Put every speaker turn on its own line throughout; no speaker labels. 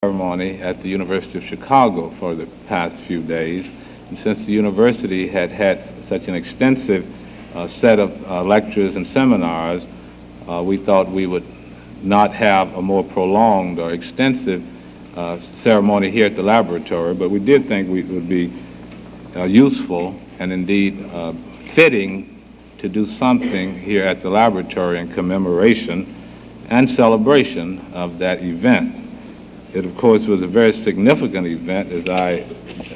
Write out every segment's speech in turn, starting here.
ceremony at the University of Chicago for the past few days. And since the university had had such an extensive set of lectures and seminars, we thought we would not have a more prolonged or extensive ceremony here at the laboratory, but we did think it would be useful and indeed fitting to do something here at the laboratory in commemoration and celebration of that event. It, of course, was a very significant event, as I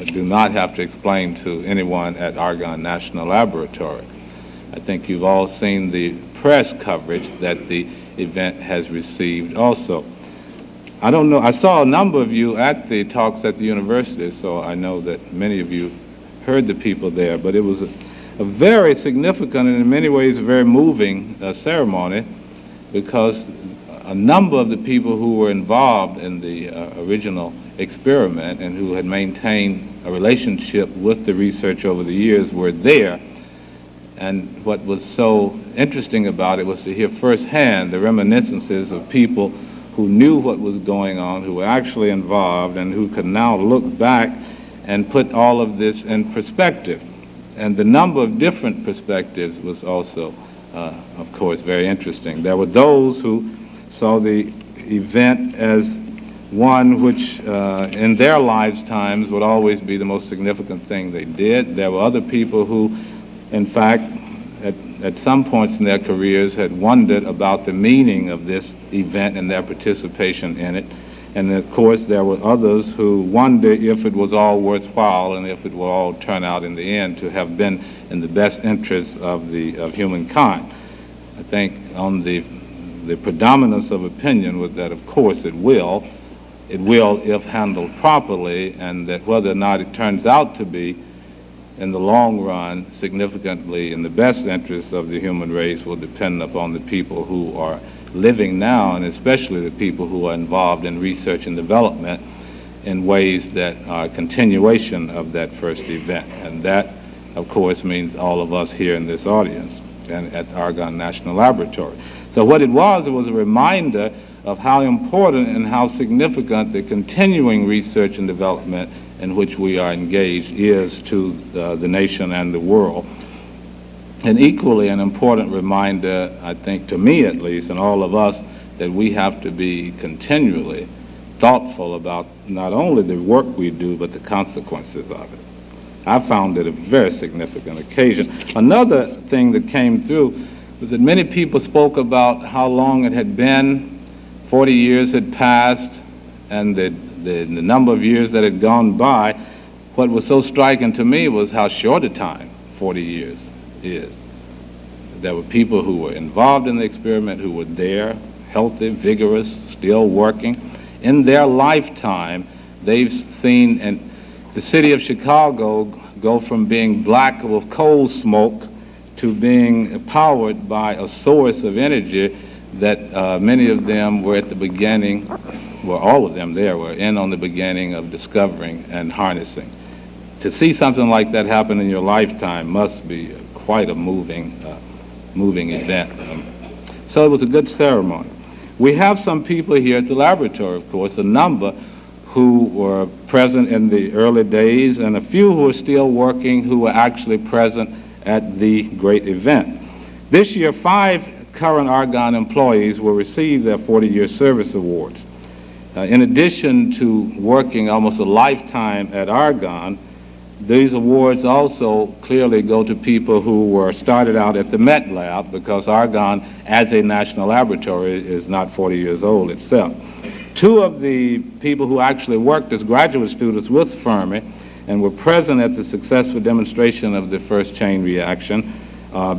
do not have to explain to anyone at Argonne National Laboratory. I think you've all seen the press coverage that the event has received also. I don't know, I saw a number of you at the talks at the university, so I know that many of you heard the people there, but it was a very significant and in many ways a very moving ceremony, because a number of the people who were involved in the original experiment and who had maintained a relationship with the research over the years were there. And what was so interesting about it was to hear firsthand the reminiscences of people who knew what was going on, who were actually involved, and who could now look back and put all of this in perspective. And the number of different perspectives was also, of course, very interesting. There were those who saw the event as one which in their lifetimes would always be the most significant thing they did. There were other people who, in fact, at some points in their careers had wondered about the meaning of this event and their participation in it. And of course, there were others who wondered if it was all worthwhile and if it will all turn out in the end to have been in the best interests of humankind. I think on the predominance of opinion was that, of course, it will if handled properly, and that whether or not it turns out to be in the long run significantly in the best interests of the human race will depend upon the people who are living now, and especially the people who are involved in research and development in ways that are a continuation of that first event. And that, of course, means all of us here in this audience and at Argonne National Laboratory. So what it was a reminder of how important and how significant the continuing research and development in which we are engaged is to the nation and the world. And equally an important reminder, I think, to me at least, and all of us, that we have to be continually thoughtful about not only the work we do, but the consequences of it. I found it a very significant occasion. Another thing that came through was that many people spoke about how long it had been, 40 years had passed, and the number of years that had gone by. What was so striking to me was how short a time 40 years is. There were people who were involved in the experiment who were there, healthy, vigorous, still working. In their lifetime, they've seen the city of Chicago go from being black with coal smoke to being powered by a source of energy that many of them were at the beginning, well, all of them there were in on the beginning of discovering and harnessing. To see something like that happen in your lifetime must be quite a moving event. So it was a good ceremony. We have some people here at the laboratory, of course, a number who were present in the early days and a few who are still working who were actually present at the great event. This year, 5 current Argonne employees will receive their 40-year service awards. In addition to working almost a lifetime at Argonne, these awards also clearly go to people who were started out at the Met Lab, because Argonne, as a national laboratory, is not 40 years old itself. 2 of the people who actually worked as graduate students with Fermi and were present at the successful demonstration of the first chain reaction,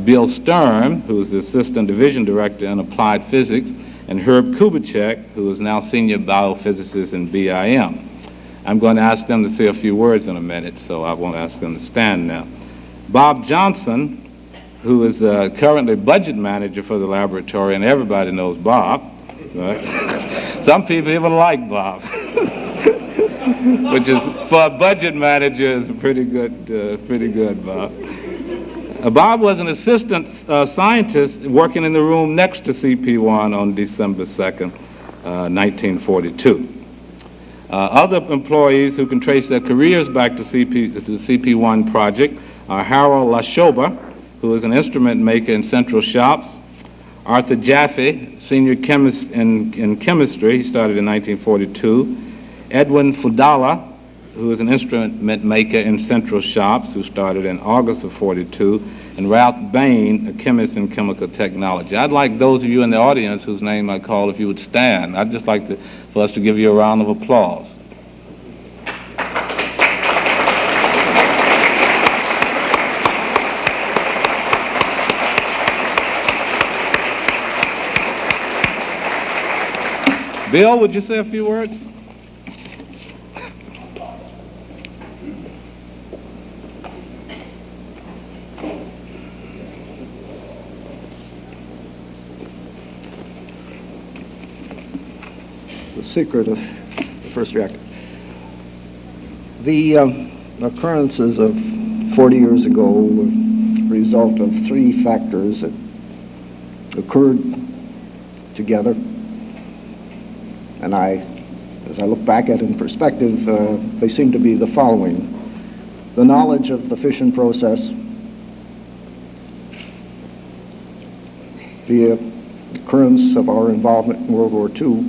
Bill Stern, who is the Assistant Division Director in Applied Physics, and Herb Kubitschek, who is now Senior Biophysicist in BIM. I'm going to ask them to say a few words in a minute, so I won't ask them to stand now. Bob Johnson, who is currently budget manager for the laboratory, and everybody knows Bob. Right? Some people even like Bob, which is, for a budget manager, is pretty good, Bob. Bob was an assistant scientist working in the room next to CP-1 on December 2nd, 1942. Other employees who can trace their careers back to the CP-1 project are Harold Lashoba, who is an instrument maker in Central Shops; Arthur Jaffe, senior chemist in chemistry, he started in 1942; Edwin Fudala, who is an instrument maker in Central Shops, who started in August of 42, and Ralph Bain, a chemist in chemical technology. I'd like those of you in the audience whose name I call, if you would stand. I'd just like for us to give you a round of applause. Bill, would you say a few words?
The secret of the first reactor. The occurrences of 40 years ago were the result of three factors that occurred together. And as I look back at it in perspective, they seem to be the following: the knowledge of the fission process, the occurrence of our involvement in World War II,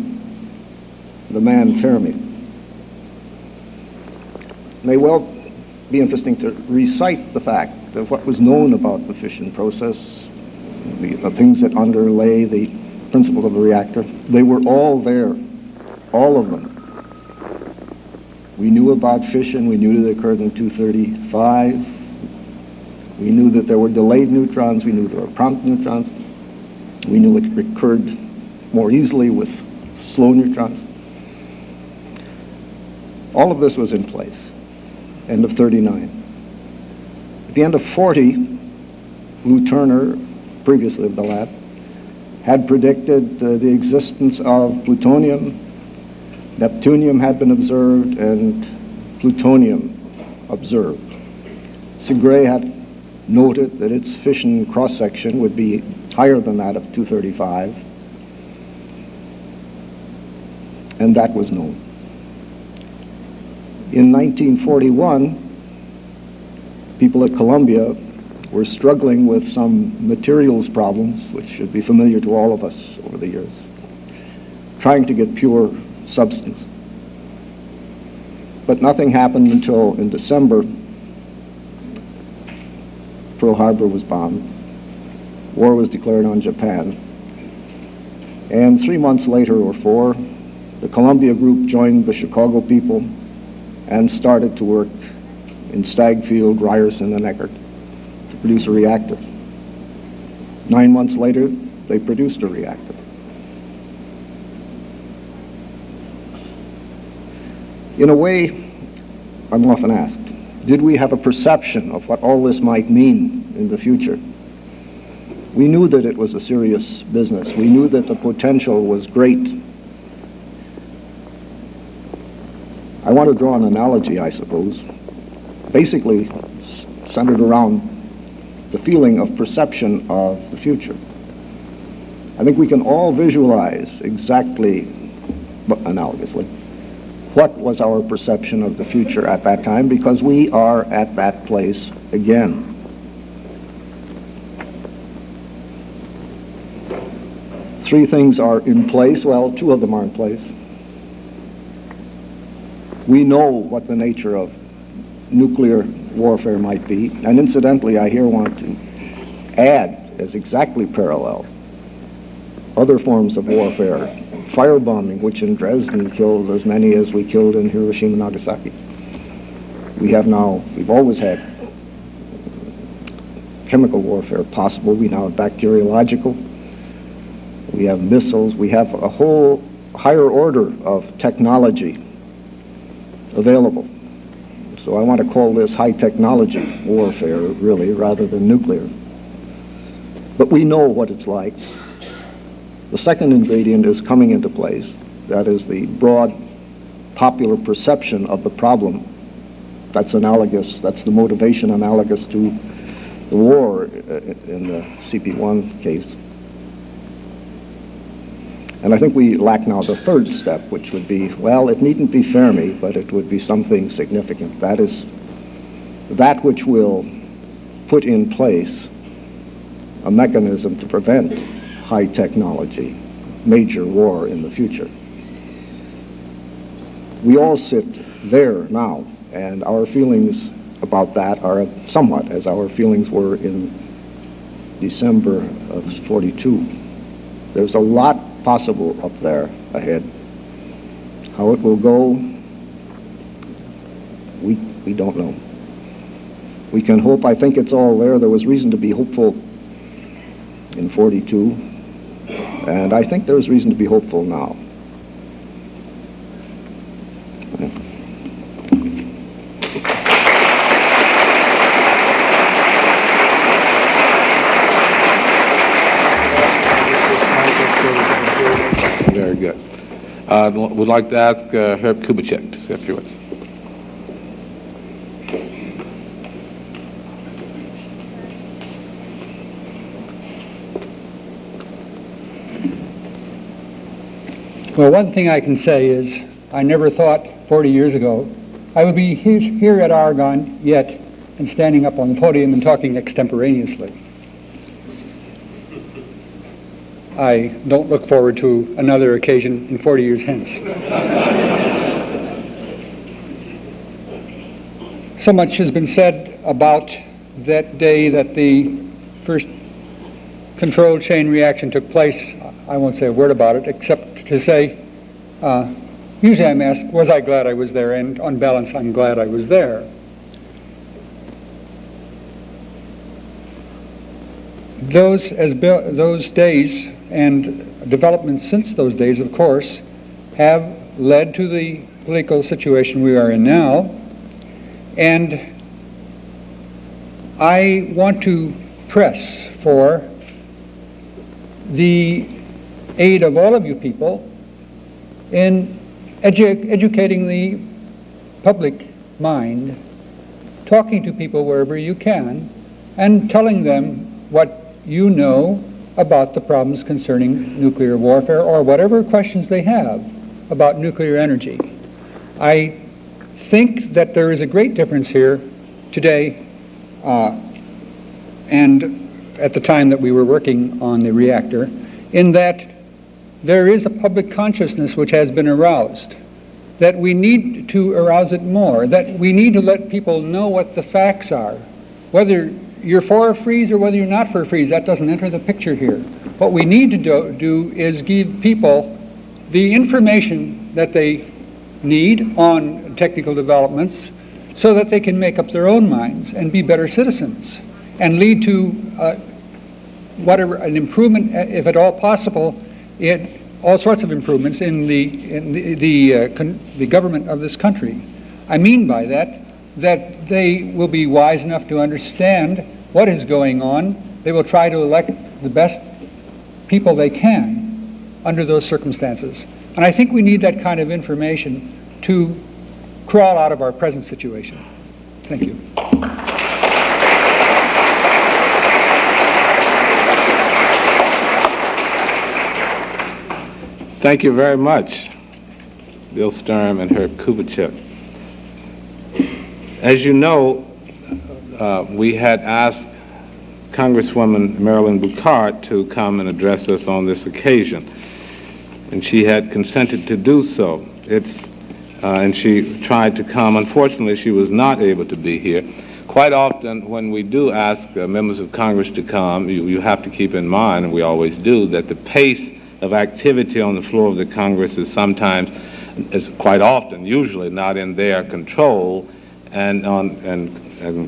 the man Fermi. It may well be interesting to recite the fact of what was known about the fission process, the things that underlay the principles of a reactor. They were all there, all of them. We knew about fission. We knew that it occurred in 235. We knew that there were delayed neutrons. We knew there were prompt neutrons. We knew it occurred more easily with slow neutrons. All of this was in place. End of 39. At the end of 40, Lou Turner, previously of the lab, had predicted the existence of plutonium. Neptunium had been observed, and plutonium observed. Segre had noted that its fission cross-section would be higher than that of 235, and that was known. In 1941, people at Columbia were struggling with some materials problems, which should be familiar to all of us over the years, trying to get pure substance. But nothing happened until in December, Pearl Harbor was bombed. War was declared on Japan. And 3 months later, or 4, the Columbia group joined the Chicago people and started to work in Stagfield, Ryerson, and Eckert to produce a reactor. 9 months later, they produced a reactor. In a way, I'm often asked, did we have a perception of what all this might mean in the future? We knew that it was a serious business. We knew that the potential was great. I want to draw an analogy, I suppose, basically centered around the feeling of perception of the future. I think we can all visualize exactly, analogously, what was our perception of the future at that time, because we are at that place again. Three things are in place. Well, 2 of them are in place. We know what the nature of nuclear warfare might be, and incidentally, I here want to add, as exactly parallel, other forms of warfare. Firebombing, which in Dresden killed as many as we killed in Hiroshima and Nagasaki. We've always had chemical warfare possible. We now have bacteriological. We have missiles. We have a whole higher order of technology available. So I want to call this high technology warfare, really, rather than nuclear. But we know what it's like. The second ingredient is coming into place. That is the broad popular perception of the problem. That's analogous, that's the motivation analogous to the war in the CP-1 case. And I think we lack now the third step, which would be, well, it needn't be Fermi, but it would be something significant. That is that which will put in place a mechanism to prevent high technology, major war in the future. We all sit there now, and our feelings about that are somewhat as our feelings were in December of '42. There's a lot possible up there ahead. How it will go, we don't know. We can hope. I think it's all there. There was reason to be hopeful in '42, and I think there's reason to be hopeful now.
Very good. Would like to ask Herb Kubitschek to say a few words.
Well, one thing I can say is I never thought 40 years ago I would be here at Argonne yet and standing up on the podium and talking extemporaneously. I don't look forward to another occasion in 40 years hence. So much has been said about that day that the first controlled chain reaction took place. I won't say a word about it except to say, usually I'm asked, was I glad I was there? And on balance, I'm glad I was there. Those days and developments since those days, of course, have led to the political situation we are in now. And I want to press for the aid of all of you people in educating the public mind, talking to people wherever you can, and telling them what you know about the problems concerning nuclear warfare or whatever questions they have about nuclear energy. I think that there is a great difference here today and at the time that we were working on the reactor, in that there is a public consciousness which has been aroused, that we need to arouse it more, that we need to let people know what the facts are. Whether you're for a freeze or whether you're not for a freeze, that doesn't enter the picture here. What we need to do is give people the information that they need on technical developments so that they can make up their own minds and be better citizens and lead to whatever an improvement, if at all possible, all sorts of improvements in the government of this country. I mean by that they will be wise enough to understand what is going on. They will try to elect the best people they can under those circumstances. And I think we need that kind of information to crawl out of our present situation. Thank you.
Thank you very much, Bill Sturm and Herb Kubitschek. As you know, we had asked Congresswoman Marilyn Boucard to come and address us on this occasion, and she had consented to do so. And she tried to come. Unfortunately, she was not able to be here. Quite often, when we do ask members of Congress to come, you have to keep in mind, and we always do, that the pace of activity on the floor of the Congress is quite often, usually not in their control, and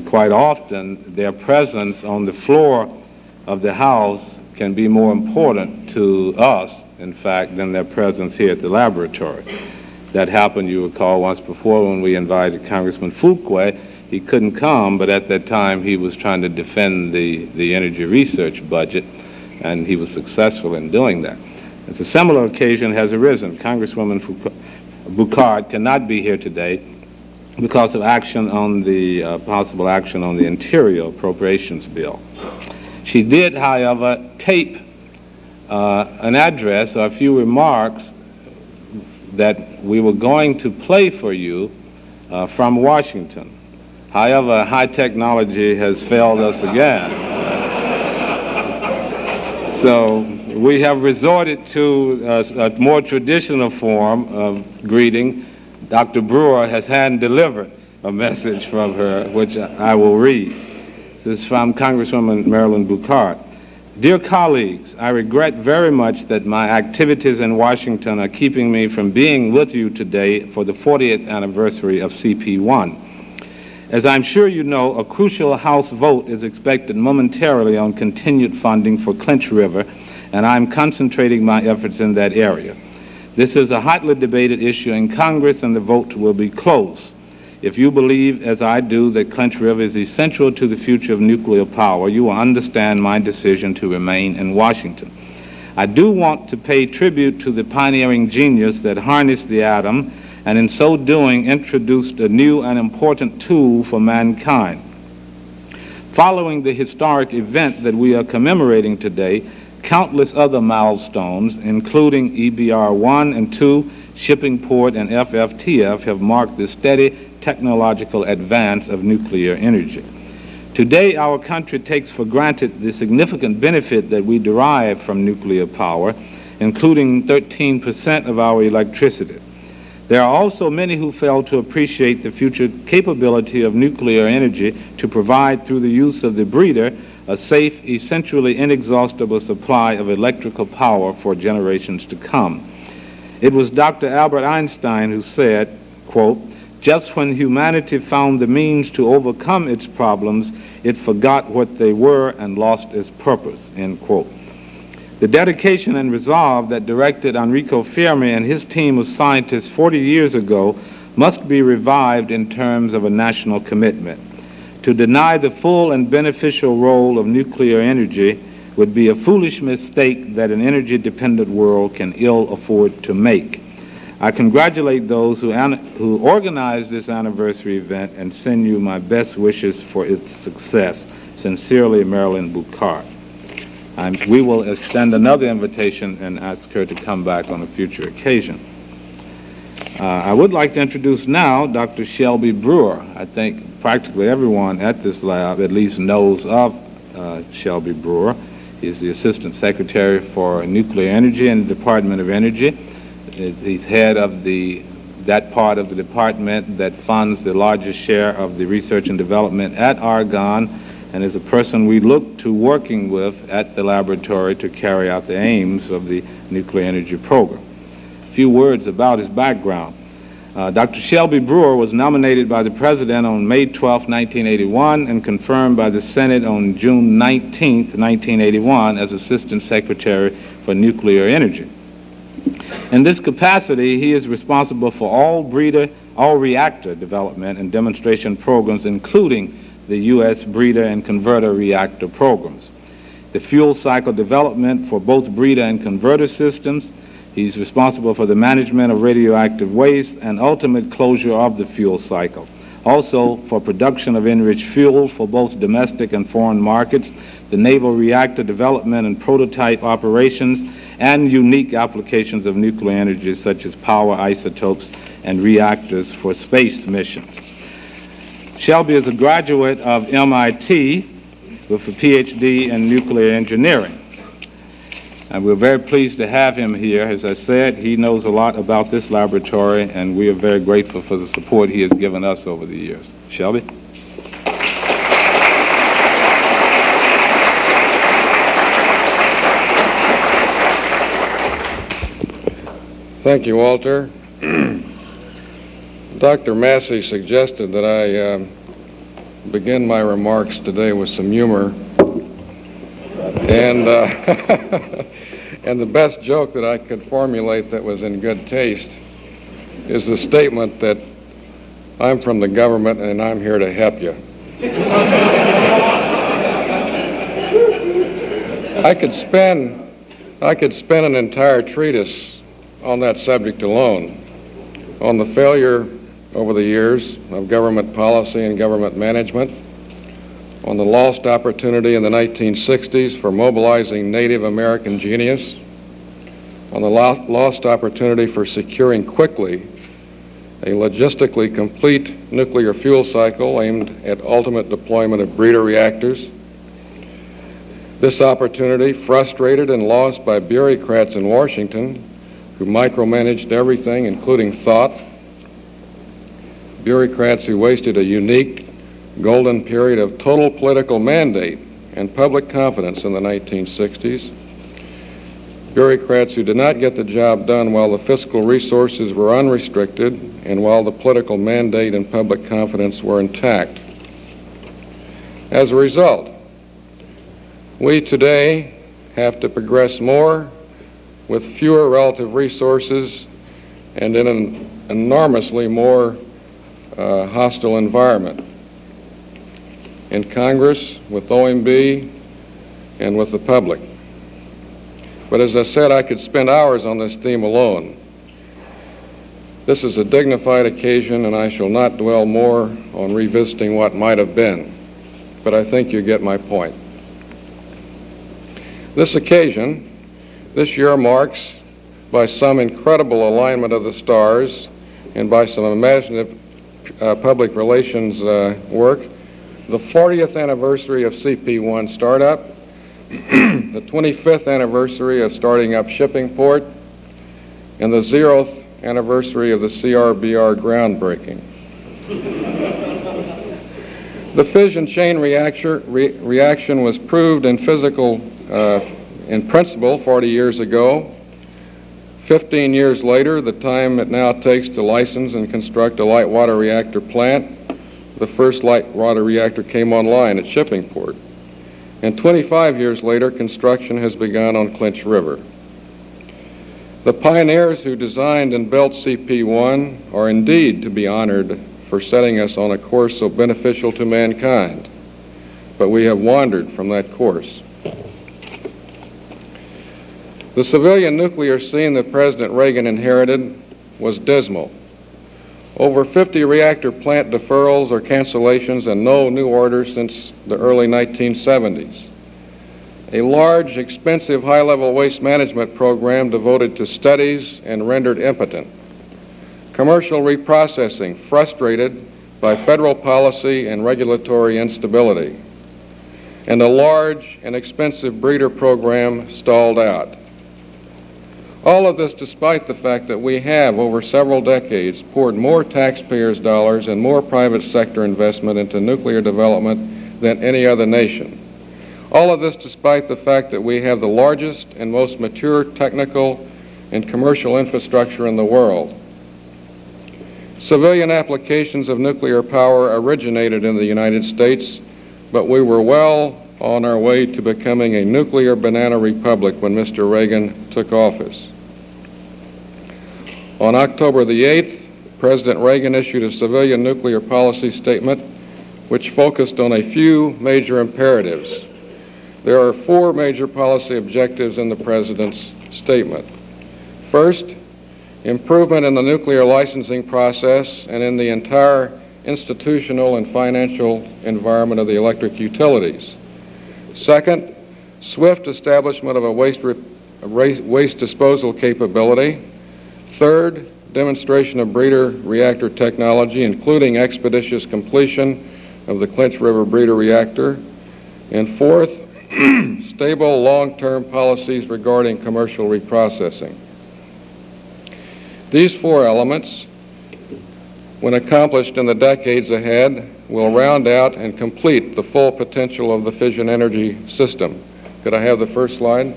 quite often their presence on the floor of the House can be more important to us, in fact, than their presence here at the laboratory. That happened, you recall, once before when we invited Congressman Fuqua. He couldn't come, but at that time he was trying to defend the energy research budget, and he was successful in doing that. It's a similar occasion has arisen. Congresswoman Boucard cannot be here today because of action on the possible action on the Interior Appropriations Bill. She did, however, tape an address or a few remarks that we were going to play for you from Washington. However, high technology has failed us again. So we have resorted to a more traditional form of greeting. Dr. Brewer has hand-delivered a message from her, which I will read. This is from Congresswoman Marilyn Boucard. Dear colleagues, I regret very much that my activities in Washington are keeping me from being with you today for the 40th anniversary of CP-1. As I'm sure you know, a crucial House vote is expected momentarily on continued funding for Clinch River, and I'm concentrating my efforts in that area. This is a hotly debated issue in Congress, and the vote will be close. If you believe, as I do, that Clinch River is essential to the future of nuclear power, you will understand my decision to remain in Washington. I do want to pay tribute to the pioneering genius that harnessed the atom and in so doing introduced a new and important tool for mankind. Following the historic event that we are commemorating today, countless other milestones, including EBR-1 and 2, Shipping Port, and FFTF, have marked the steady technological advance of nuclear energy. Today, our country takes for granted the significant benefit that we derive from nuclear power, including 13% of our electricity. There are also many who fail to appreciate the future capability of nuclear energy to provide, through the use of the breeder, a safe, essentially inexhaustible supply of electrical power for generations to come. It was Dr. Albert Einstein who said, quote, "Just when humanity found the means to overcome its problems, it forgot what they were and lost its purpose," end quote. The dedication and resolve that directed Enrico Fermi and his team of scientists 40 years ago must be revived in terms of a national commitment. To deny the full and beneficial role of nuclear energy would be a foolish mistake that an energy-dependent world can ill afford to make. I congratulate those who organized this anniversary event and send you my best wishes for its success. Sincerely, Marilyn Boucard. We will extend another invitation and ask her to come back on a future occasion. I would like to introduce now Dr. Shelby Brewer. I think practically everyone at this lab at least knows of Shelby Brewer. He's the Assistant Secretary for Nuclear Energy in the Department of Energy. He's head of that part of the department that funds the largest share of the research and development at Argonne, and is a person we look to working with at the laboratory to carry out the aims of the nuclear energy program. A few words about his background. Dr. Shelby Brewer was nominated by the President on May 12, 1981, and confirmed by the Senate on June 19, 1981, as Assistant Secretary for Nuclear Energy. In this capacity, he is responsible for all reactor development and demonstration programs, including the U.S. breeder and converter reactor programs. The fuel cycle development for both breeder and converter systems. He's responsible for the management of radioactive waste and ultimate closure of the fuel cycle. Also for production of enriched fuel for both domestic and foreign markets, the naval reactor development and prototype operations, and unique applications of nuclear energy such as power isotopes and reactors for space missions. Shelby is a graduate of MIT with a PhD in nuclear engineering. And we're very pleased to have him here. As I said, he knows a lot about this laboratory, and we are very grateful for the support he has given us over the years. Shelby?
Thank you, Walter. Dr. Massey suggested that I begin my remarks today with some humor. And, and the best joke that I could formulate that was in good taste is the statement that I'm from the government and I'm here to help you. I could spend an entire treatise on that subject alone, on the failure over the years of government policy and government management, on the lost opportunity in the 1960s for mobilizing Native American genius, on the lost opportunity for securing quickly a logistically complete nuclear fuel cycle aimed at ultimate deployment of breeder reactors. This opportunity, frustrated and lost by bureaucrats in Washington who micromanaged everything, including thought, bureaucrats who wasted a unique golden period of total political mandate and public confidence in the 1960s, bureaucrats who did not get the job done while the fiscal resources were unrestricted and while the political mandate and public confidence were intact. As a result, we today have to progress more with fewer relative resources and in an enormously more hostile environment. In Congress, with OMB, and with the public. But as I said, I could spend hours on this theme alone. This is a dignified occasion, and I shall not dwell more on revisiting what might have been, but I think you get my point. This occasion, this year marks, by some incredible alignment of the stars and by some imaginative public relations work, the 40th anniversary of CP-1 startup, the 25th anniversary of starting up Shippingport, and the 0th anniversary of the CRBR groundbreaking. The fission chain reaction was proved in principle 40 years ago. 15 years later, the time it now takes to license and construct a light water reactor plant, the first light water reactor came online at Shippingport. And 25 years later, construction has begun on Clinch River. The pioneers who designed and built CP-1 are indeed to be honored for setting us on a course so beneficial to mankind, but we have wandered from that course. The civilian nuclear scene that President Reagan inherited was dismal. Over 50 reactor plant deferrals or cancellations and no new orders since the early 1970s. A large, expensive, high-level waste management program devoted to studies and rendered impotent. Commercial reprocessing frustrated by federal policy and regulatory instability. And a large and expensive breeder program stalled out. All of this despite the fact that we have, over several decades, poured more taxpayers' dollars and more private sector investment into nuclear development than any other nation. All of this despite the fact that we have the largest and most mature technical and commercial infrastructure in the world. Civilian applications of nuclear power originated in the United States, but we were well on our way to becoming a nuclear banana republic when Mr. Reagan took office. On October the 8th, President Reagan issued a civilian nuclear policy statement which focused on a few major imperatives. There are 4 major policy objectives in the President's statement. First, improvement in the nuclear licensing process and in the entire institutional and financial environment of the electric utilities. Second, swift establishment of a waste disposal capability. Third, demonstration of breeder reactor technology, including expeditious completion of the Clinch River breeder reactor. And fourth, stable long-term policies regarding commercial reprocessing. These 4 elements, when accomplished in the decades ahead, will round out and complete the full potential of the fission energy system. Could I have the first slide?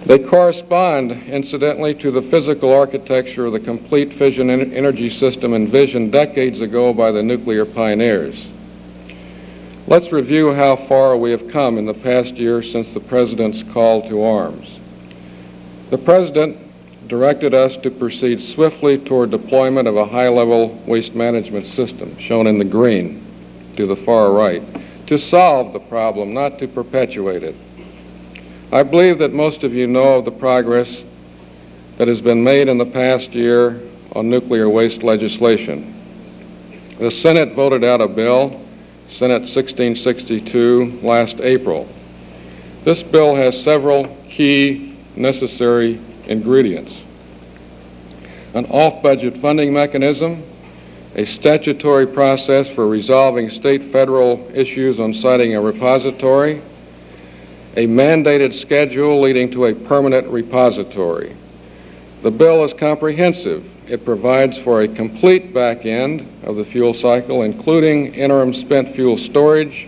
They correspond, incidentally, to the physical architecture of the complete fission energy system envisioned decades ago by the nuclear pioneers. Let's review how far we have come in the past year since the President's call to arms. The President directed us to proceed swiftly toward deployment of a high-level waste management system, shown in the green to the far right, to solve the problem, not to perpetuate it. I believe that most of you know of the progress that has been made in the past year on nuclear waste legislation. The Senate voted out a bill, Senate 1662, last April. This bill has several key necessary ingredients: an off-budget funding mechanism, a statutory process for resolving state-federal issues on citing a repository, a mandated schedule leading to a permanent repository. The bill is comprehensive. It provides for a complete back end of the fuel cycle, including interim spent fuel storage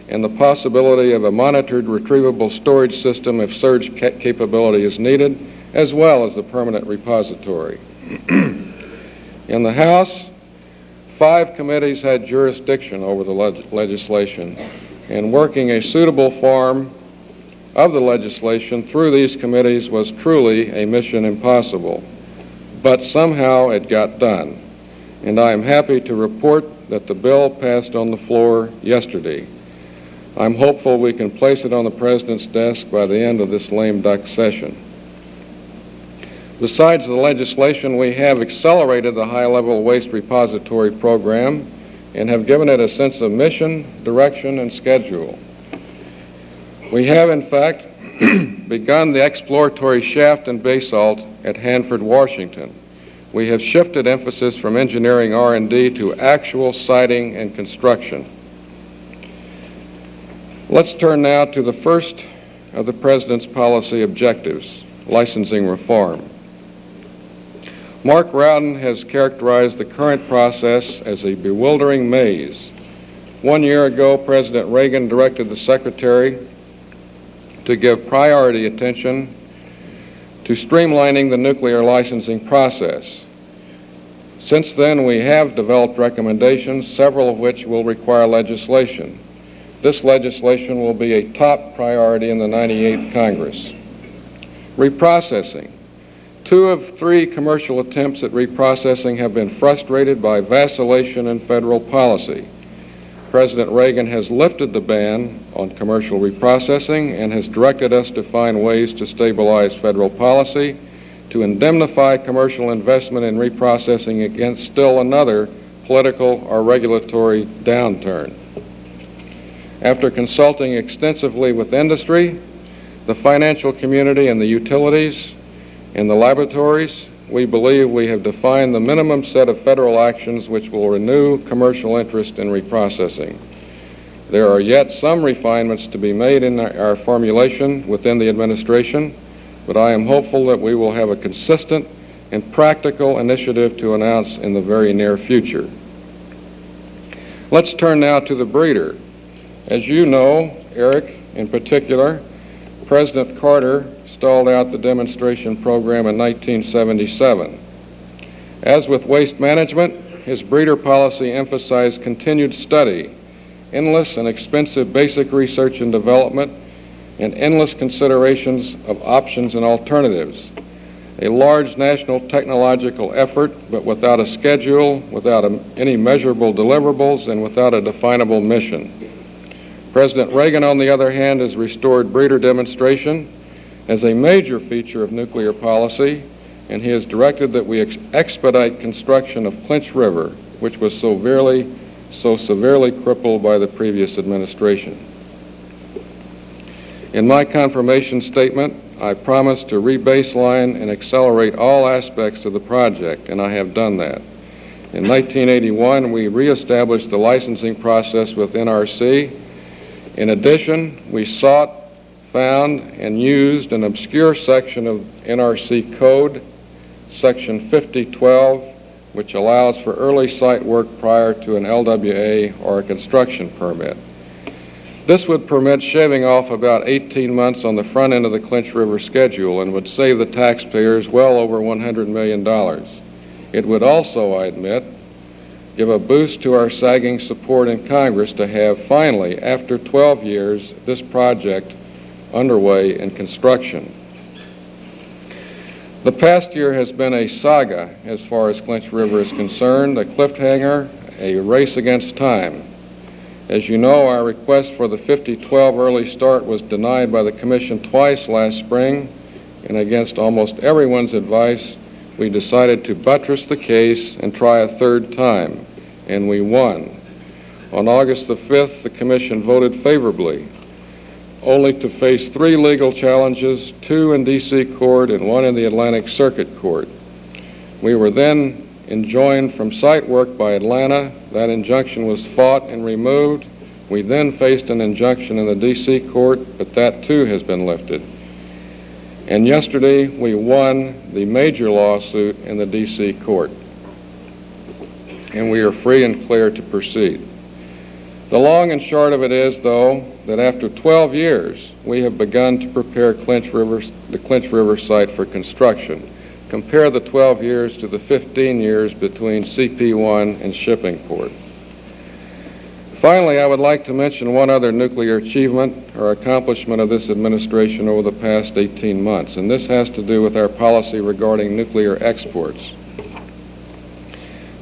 and the possibility of a monitored retrievable storage system if surge capability is needed, as well as the permanent repository. In the House, 5 committees had jurisdiction over the legislation, and working a suitable form of the legislation through these committees was truly a mission impossible. But somehow it got done, and I am happy to report that the bill passed on the floor yesterday. I'm hopeful we can place it on the President's desk by the end of this lame duck session. Besides the legislation, we have accelerated the high-level waste repository program and have given it a sense of mission, direction, and schedule. We have, in fact, begun the exploratory shaft and basalt at Hanford, Washington. We have shifted emphasis from engineering R&D to actual siting and construction. Let's turn now to the first of the President's policy objectives, licensing reform. Mark Rowden has characterized the current process as a bewildering maze. 1 year ago, President Reagan directed the Secretary to give priority attention to streamlining the nuclear licensing process. Since then, we have developed recommendations, several of which will require legislation. This legislation will be a top priority in the 98th Congress. Reprocessing. 2 of 3 commercial attempts at reprocessing have been frustrated by vacillation in federal policy. President Reagan has lifted the ban on commercial reprocessing and has directed us to find ways to stabilize federal policy, to indemnify commercial investment in reprocessing against still another political or regulatory downturn. After consulting extensively with industry, the financial community, and the utilities, and the laboratories, we believe we have defined the minimum set of federal actions which will renew commercial interest in reprocessing. There are yet some refinements to be made in our formulation within the administration, but I am hopeful that we will have a consistent and practical initiative to announce in the very near future. Let's turn now to the breeder. As you know, Eric in particular, President Carter stalled out the demonstration program in 1977. As with waste management, his breeder policy emphasized continued study, endless and expensive basic research and development, and endless considerations of options and alternatives. A large national technological effort, but without a schedule, without any measurable deliverables, and without a definable mission. President Reagan, on the other hand, has restored breeder demonstration as a major feature of nuclear policy, and he has directed that we expedite construction of Clinch River, which was so severely crippled by the previous administration. In my confirmation statement, I promised to re-baseline and accelerate all aspects of the project, and I have done that. In 1981, we reestablished the licensing process with NRC. In addition, we sought, found, and used an obscure section of NRC code, section 5012, which allows for early site work prior to an LWA or a construction permit. This would permit shaving off about 18 months on the front end of the Clinch River schedule and would save the taxpayers well over $100 million. It would also, I admit, give a boost to our sagging support in Congress to have finally, after 12 years, this project underway in construction. The past year has been a saga as far as Clinch River is concerned, a cliffhanger, a race against time. As you know, our request for the 5012 early start was denied by the Commission twice last spring, and against almost everyone's advice, we decided to buttress the case and try a third time, and we won. On August the 5th, the Commission voted favorably, only to face 3 legal challenges, 2 in D.C. Court and 1 in the Atlantic Circuit Court. We were then enjoined from site work by Atlanta. That injunction was fought and removed. We then faced an injunction in the D.C. Court, but that too has been lifted. And yesterday, we won the major lawsuit in the D.C. Court, and we are free and clear to proceed. The long and short of it is, though, that after 12 years, we have begun to prepare the Clinch River site for construction. Compare the 12 years to the 15 years between CP-1 and shipping port. Finally, I would like to mention one other nuclear achievement or accomplishment of this administration over the past 18 months, and this has to do with our policy regarding nuclear exports.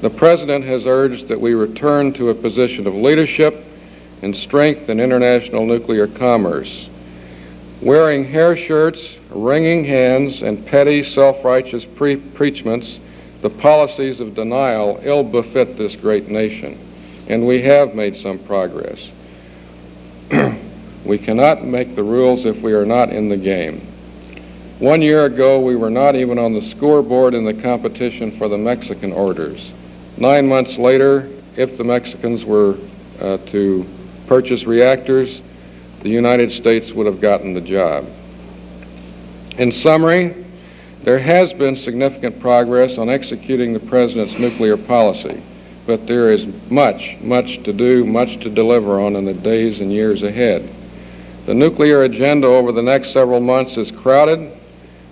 The President has urged that we return to a position of leadership and strength in international nuclear commerce. Wearing hair shirts, wringing hands, and petty self-righteous preachments, the policies of denial ill befit this great nation, and we have made some progress. We cannot make the rules if we are not in the game. 1 year ago, we were not even on the scoreboard in the competition for the Mexican orders. 9 months later, if the Mexicans were to purchase reactors, the United States would have gotten the job. In summary, there has been significant progress on executing the President's nuclear policy, but there is much to do, much to deliver on in the days and years ahead. The nuclear agenda over the next several months is crowded,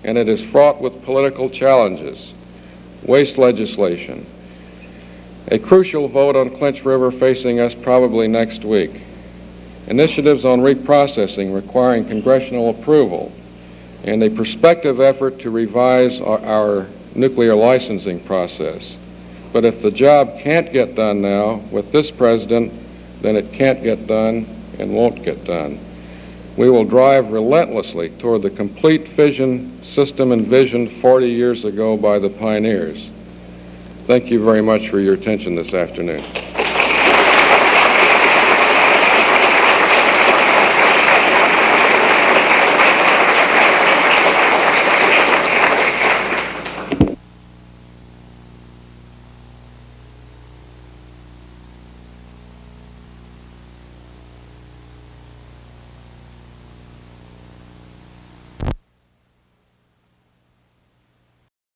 and it is fraught with political challenges, waste legislation, a crucial vote on Clinch River facing us probably next week, initiatives on reprocessing requiring congressional approval, and a prospective effort to revise our nuclear licensing process. But if the job can't get done now with this President, then it can't get done and won't get done. We will drive relentlessly toward the complete fission system envisioned 40 years ago by the pioneers. Thank you very much for your attention this afternoon.